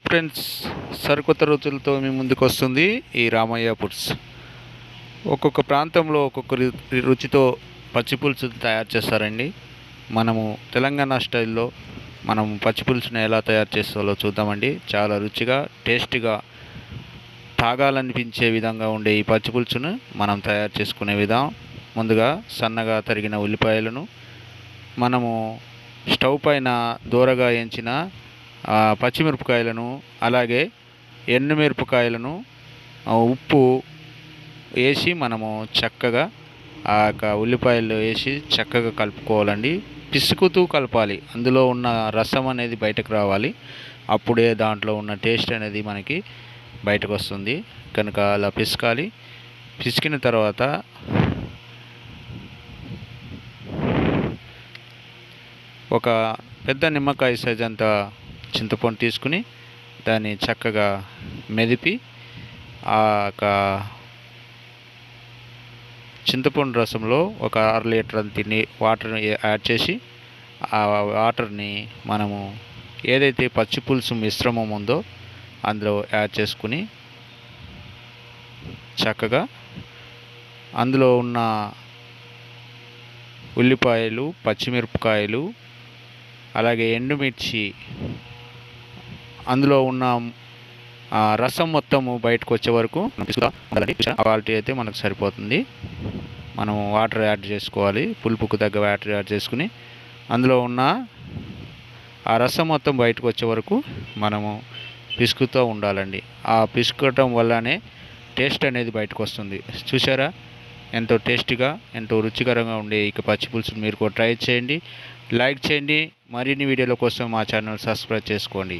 Friends, సరికొత్త రుచులతో మీ ముందుకు వస్తుంది ఈ రామయ్య ఫుడ్స్. ఒక్కొక్క ప్రాంతంలో ఒక్కొక్క రుచితో పచ్చి పులుసు తయారు చేస్తారండి. మనము తెలంగాణ స్టైల్లో మనం పచ్చి పులుసుని ఎలా తయారు చేస్తాలో చూద్దామండి. చాలా రుచిగా టేస్టీగా తాగాలనిపించే విధంగా ఉండే ఈ పచ్చి పులుసును మనం తయారు చేసుకునే విధానం. ముందుగా సన్నగా తరిగిన ఉల్లిపాయలను మనము స్టవ్ పైన దూరగా వేయించిన పచ్చిమిరపకాయలను, అలాగే ఎండుమిరపకాయలను ఉప్పు వేసి మనము చక్కగా ఆ యొక్క ఉల్లిపాయలు వేసి చక్కగా కలుపుకోవాలండి. పిసుకుతూ కలపాలి, అందులో ఉన్న రసం అనేది బయటకు రావాలి. అప్పుడే దాంట్లో ఉన్న టేస్ట్ అనేది మనకి బయటకు వస్తుంది. కనుక అలా పిసకాలి. పిసికిన తర్వాత ఒక పెద్ద నిమ్మకాయ సైజ్ అంత చింతపండు తీసుకుని దాన్ని చక్కగా మెదిపి ఆ యొక్క చింతపండు రసంలో ఒక 1/2 లీటర్ అంత వాటర్ని యాడ్ చేసి ఆ వాటర్ని మనము ఏదైతే పచ్చి పులుసు మిశ్రమం ఉందో అందులో యాడ్ చేసుకుని చక్కగా అందులో ఉన్న ఉల్లిపాయలు, పచ్చిమిరపకాయలు, అలాగే ఎండుమిర్చి, అందులో ఉన్న రసం మొత్తము బయటకు వచ్చే వరకు క్వాలిటీ అయితే మనకు సరిపోతుంది. మనం వాటర్ యాడ్ చేసుకోవాలి. పులుపుకు తగ్గ వాటర్ యాడ్ చేసుకుని అందులో ఉన్న ఆ రసం మొత్తం బయటకు వచ్చే వరకు మనము పిసుకుతూ ఉండాలండి. ఆ పిసుకటం వల్లనే టేస్ట్ అనేది బయటకు వస్తుంది. చూసారా, ఎంతో టేస్టీగా ఎంతో రుచికరంగా ఉండే ఈ పచ్చి పులుసుని మీరు కూడా ట్రై చేయండి, లైక్ చేయండి. మరిన్ని వీడియోల కోసం మా ఛానల్ సబ్స్క్రైబ్ చేసుకోండి.